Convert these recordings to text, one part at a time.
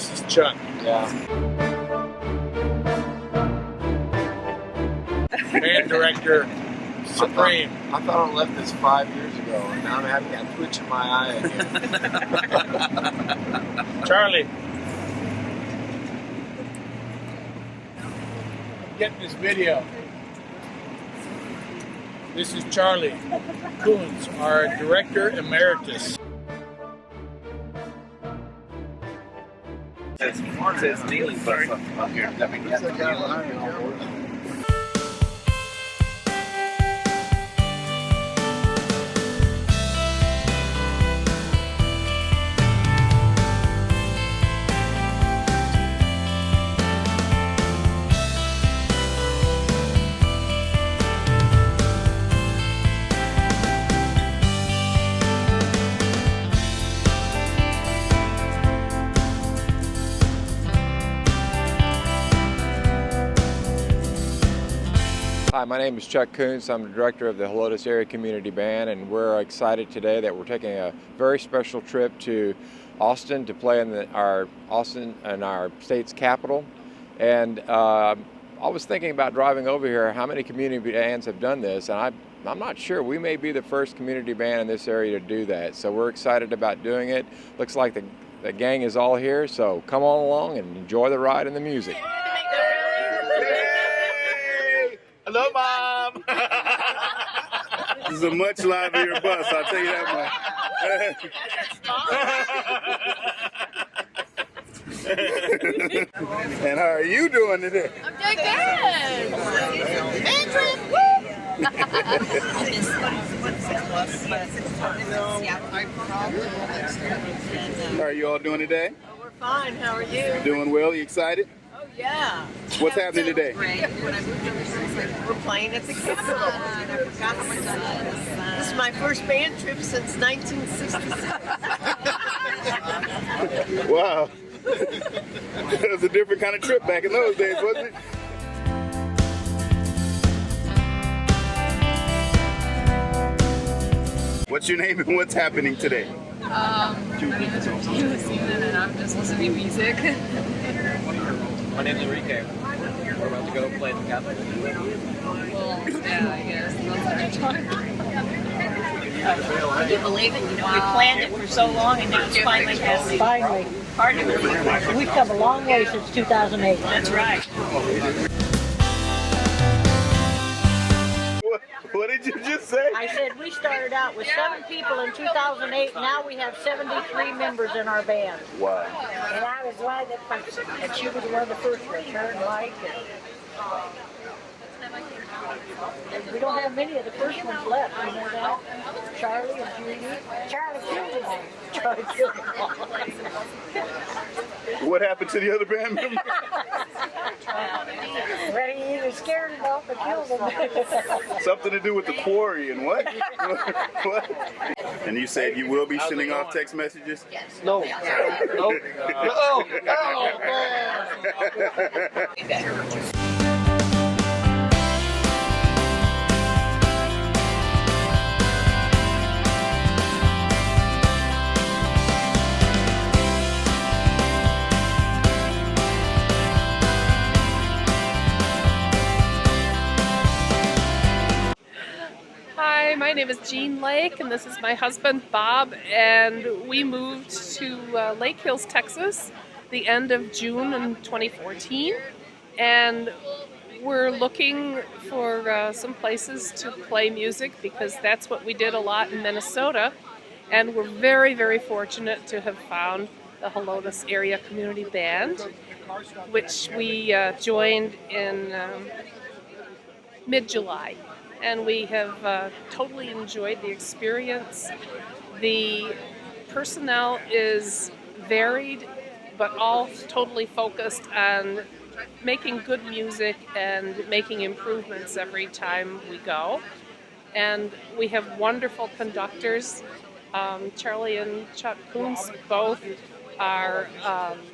This is Chuck. Yeah. Band director, supreme. I thought I left this 5 years ago, and now I'm having that twitch in my eye again. Charlie. Get this video. This is Charlie Coons, our director emeritus. It says kneeling bus up here. That means that's kind of Hi, my name is Chuck Coons. I'm the director of the Helotes Area Community Band, and we're excited today that we're taking a very special trip to Austin to play in our state's capital. And I was thinking about driving over here, how many community bands have done this, and I'm not sure. We may be the first community band in this area to do that, so we're excited about doing it. Looks like the gang is all here, so come on along and enjoy the ride and the music. Hello, Mom! This is a much livelier bus, I'll tell you that much. And how are you doing today? I'm doing good! Man trip! How are you all doing today? Oh, we're fine. How are you? Doing well? You excited? Oh, yeah. What's happening today? We're playing at the Capitol. This is my first band trip since 1966. Wow. It was a different kind of trip back in those days, wasn't it? What's your name and what's happening today? My name is Lucina and I'm just listening to music. My name's Enrique. We're about to go play at the Capitol. Well, yeah, I guess. That's what you're talking about. Can you believe it? You know, we planned it for so long and now it's finally happening. Finally. Hard to believe. We've come a long way since 2008. That's right. What did you just say? I said we started out with 7 people in 2008. Now we have 73 members in our band. Wow. And I was glad that she was one of the first ones, her and Mike. And we don't have many of the first ones left, you know that? Charlie and Judy. Charlie killed them all. Charlie killed them all. What happened to the other band members? Well, he either scared them off or killed them. Something to do with the quarry and what? What? And you said you will be sending off text messages? Yes. No. No. Hi, my name is Jean Lake and this is my husband Bob, and we moved to Lake Hills, Texas the end of June in 2014, and we're looking for some places to play music because that's what we did a lot in Minnesota, and we're very, very fortunate to have found the Helotes Area Community Band, which we joined in mid-July. And we have totally enjoyed the experience. The personnel is varied, but all totally focused on making good music and making improvements every time we go. And we have wonderful conductors. Charlie and Chuck Coons both are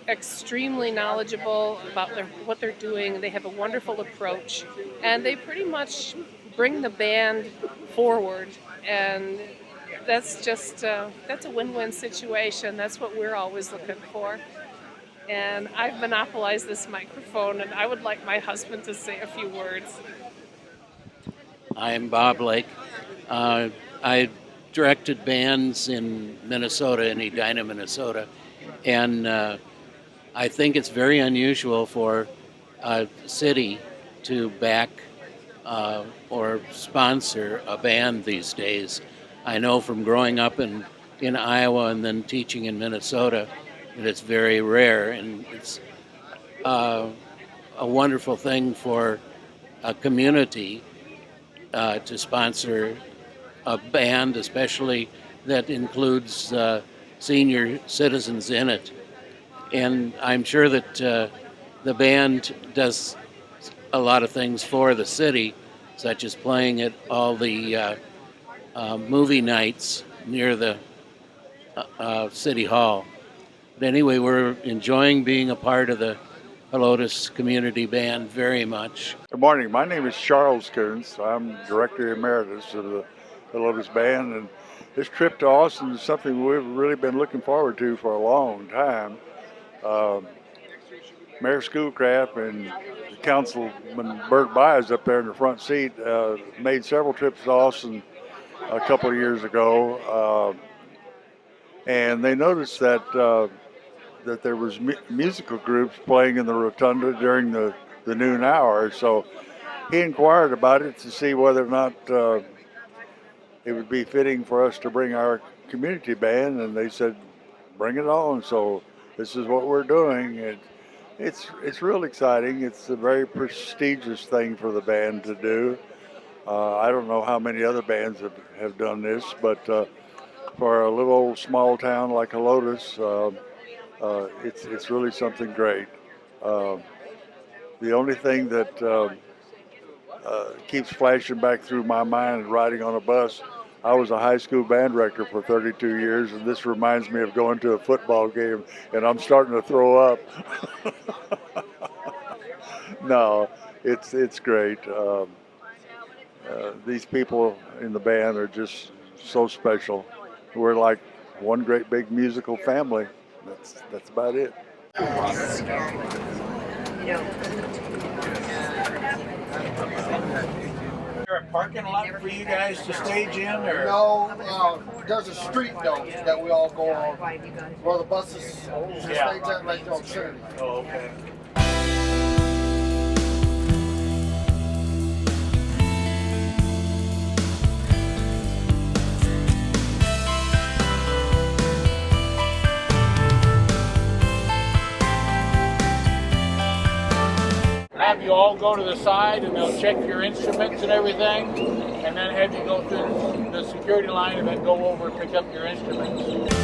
extremely knowledgeable about what they're doing. They have a wonderful approach, and they pretty much bring the band forward, and that's just that's a win-win situation. That's what we're always looking for. and I've monopolized this microphone, and I would like my husband to say a few words. I'm Bob Lake. I directed bands in Minnesota, in Edina, Minnesota, and I think it's very unusual for a city to back or sponsor a band these days. I know from growing up in Iowa and then teaching in Minnesota that it's very rare, and it's a wonderful thing for a community to sponsor a band, especially that includes senior citizens in it. And I'm sure that the band does a lot of things for the city, such as playing at all the movie nights near the City Hall. But anyway, we're enjoying being a part of the Helotes Community Band very much. Good morning. My name is Charles Coons. I'm Director Emeritus of the Helotes Band, and this trip to Austin is something we've really been looking forward to for a long time. Mayor Schoolcraft and Councilman Bert Byes up there in the front seat made several trips to Austin a couple of years ago, and they noticed that that there was musical groups playing in the rotunda during the noon hour. So he inquired about it to see whether or not it would be fitting for us to bring our community band, and they said, bring it on. So this is what we're doing. It's real exciting. It's a very prestigious thing for the band to do. I don't know how many other bands have done this, but for a little old small town like Helotes, it's really something great. The only thing that keeps flashing back through my mind riding on a bus, I was a high school band director for 32 years, and this reminds me of going to a football game, and I'm starting to throw up. No, it's great. These people in the band are just so special. We're like one great big musical family. That's about it. Is there a parking lot for you guys to stage in, or? No, there's a street though that we all go on where the buses stage at right there on Trinity. Oh, okay. Have you all go to the side and they'll check your instruments and everything, and then have you go through the security line and then go over and pick up your instruments.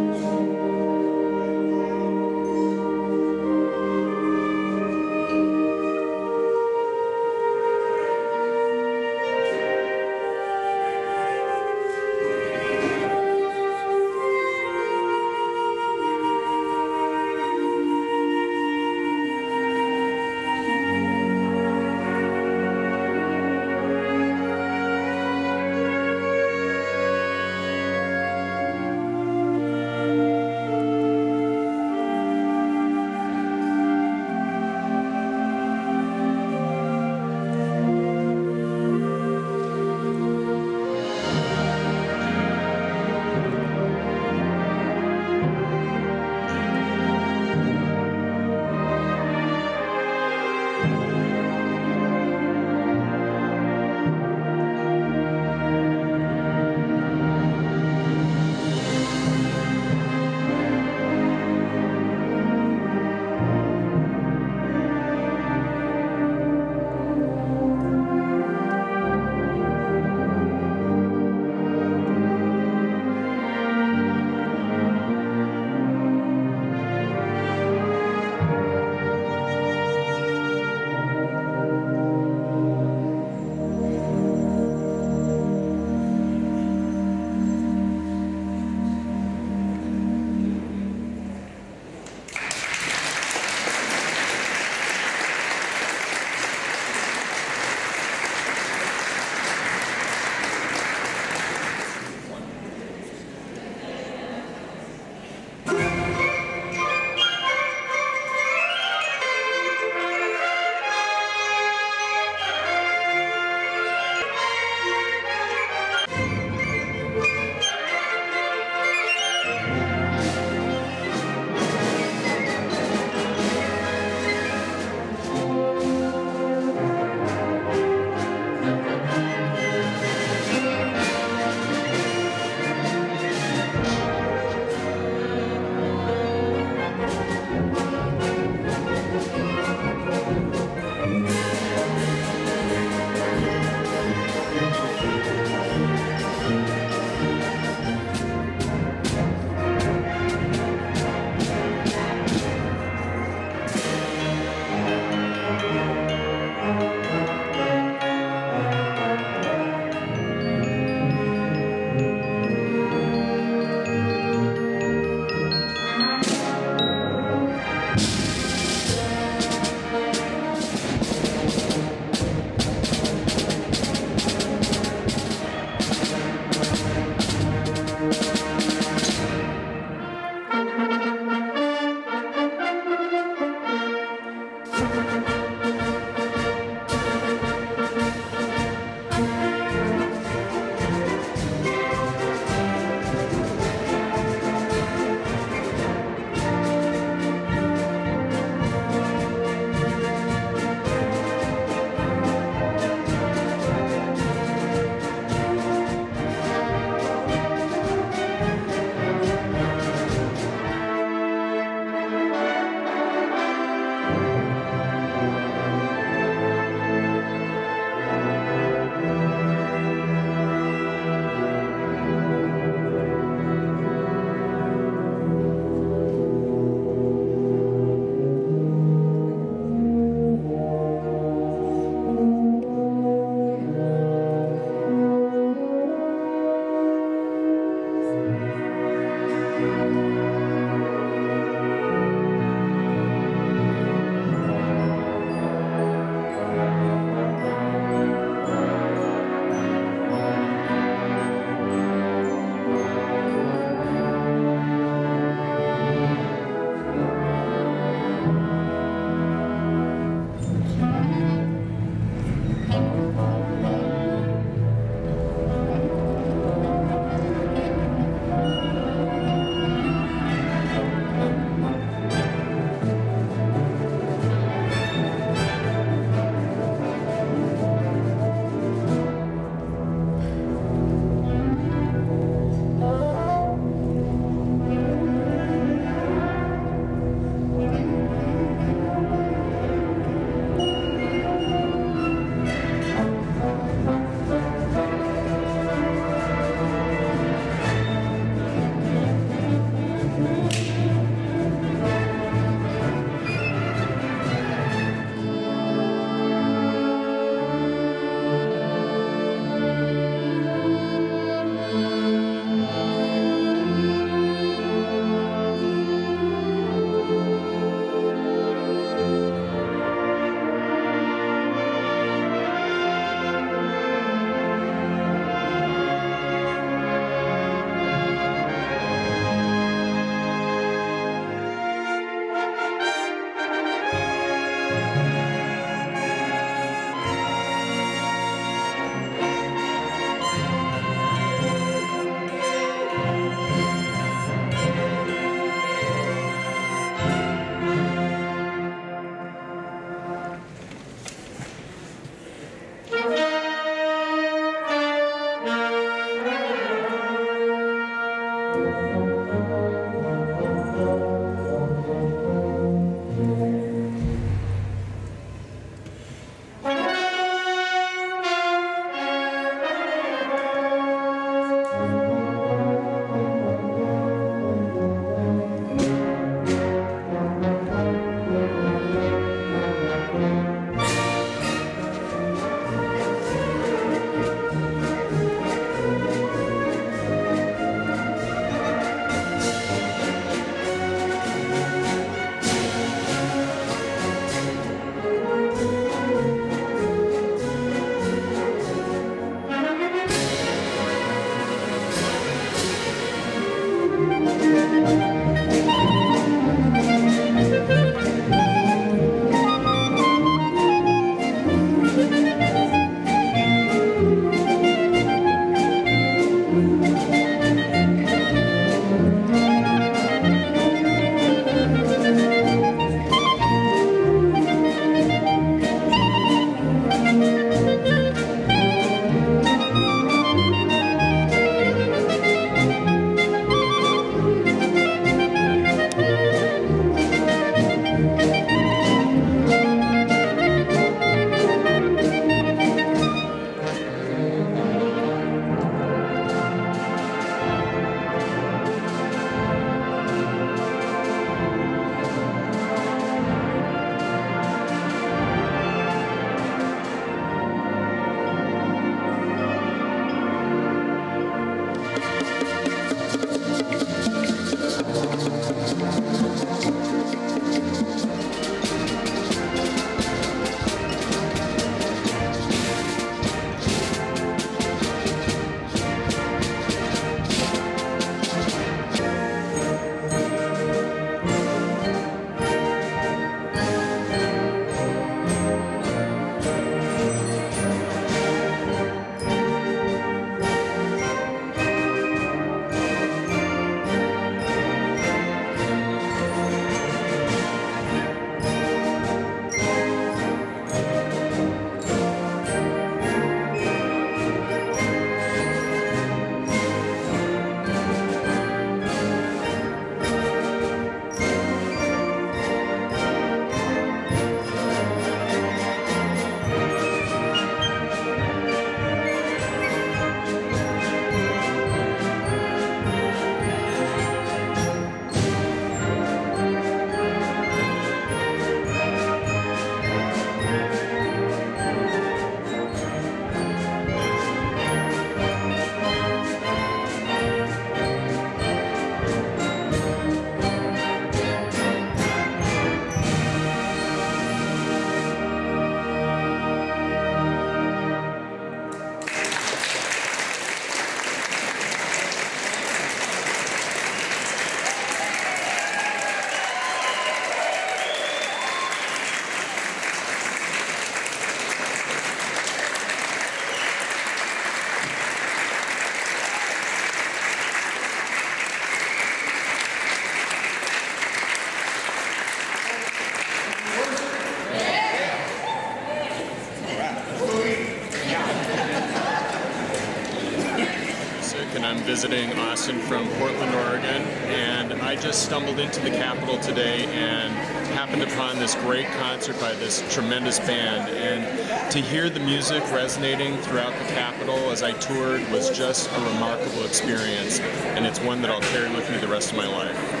And I'm visiting Austin from Portland, Oregon, and I just stumbled into the Capitol today and happened upon this great concert by this tremendous band, and to hear the music resonating throughout the Capitol as I toured was just a remarkable experience, and it's one that I'll carry with me the rest of my life.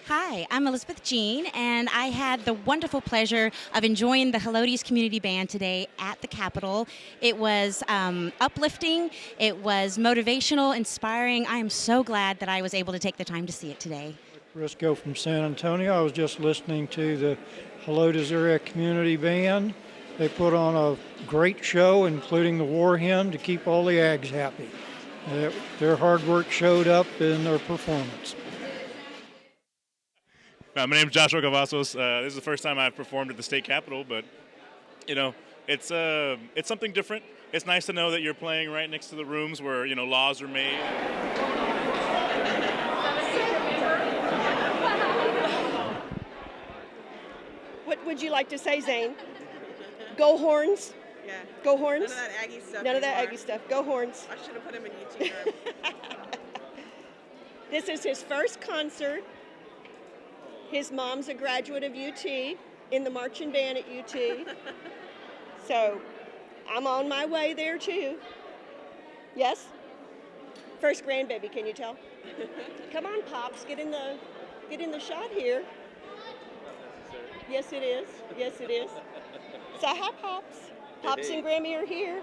Hi, I'm Elizabeth Jean, and I had the wonderful pleasure of enjoying the Helotes Community Band today at the Capitol. It was uplifting, it was motivational, inspiring. I am so glad that I was able to take the time to see it today. Briscoe from San Antonio. I was just listening to the Helotes Area Community Band. They put on a great show, including the war hymn, to keep all the Ags happy. Their hard work showed up in their performance. My name is Joshua Cavazos. This is the first time I've performed at the state capitol, but you know, it's something different. It's nice to know that you're playing right next to the rooms where laws are made. What would you like to say, Zane? Go Horns. Yeah. Go Horns. None of that Aggie stuff. None of that Aggie stuff. Go Horns. I should have put him in YouTube. This is his first concert. His mom's a graduate of UT in the marching band at UT. So I'm on my way there too. Yes? First grandbaby, can you tell? Come on, Pops, get in the shot here. Yes, it is. Yes, it is. So hi, Pops. Pops and Grammy are here.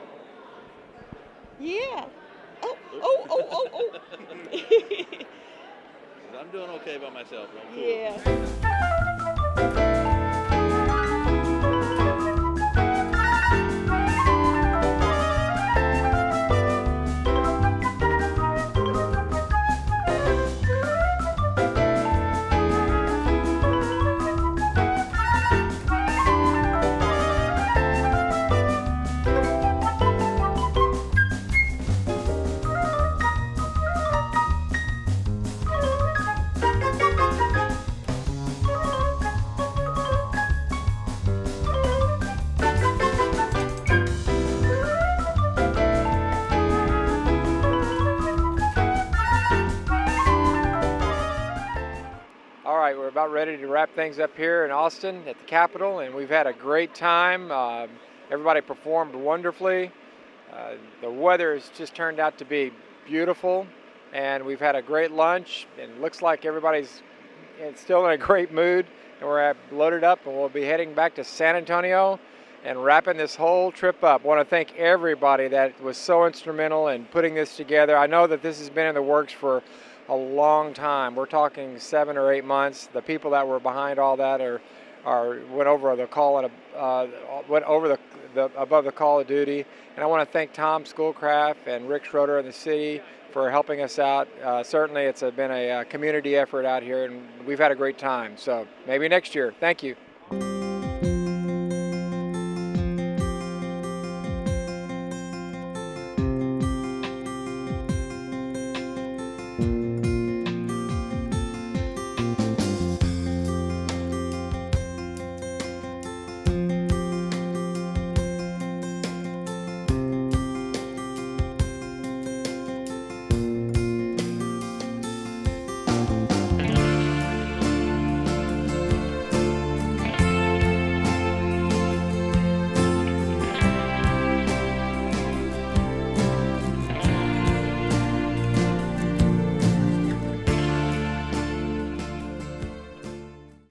Yeah. Oh. I'm doing okay by myself. I'm cool. Yeah. All right, we're about ready to wrap things up here in Austin at the Capitol, and we've had a great time. Everybody performed wonderfully. The weather has just turned out to be beautiful, and we've had a great lunch, and it looks like everybody's still in a great mood, and we're loaded up, and we'll be heading back to San Antonio and wrapping this whole trip up. I want to thank everybody that was so instrumental in putting this together. I know that this has been in the works for a long time. We're talking 7 or 8 months. The people that were behind all that went over the call and went over the above the call of duty. And I want to thank Tom Schoolcraft and Rick Schroeder and the city for helping us out. Certainly, it's been a community effort out here, and we've had a great time. So maybe next year. Thank you.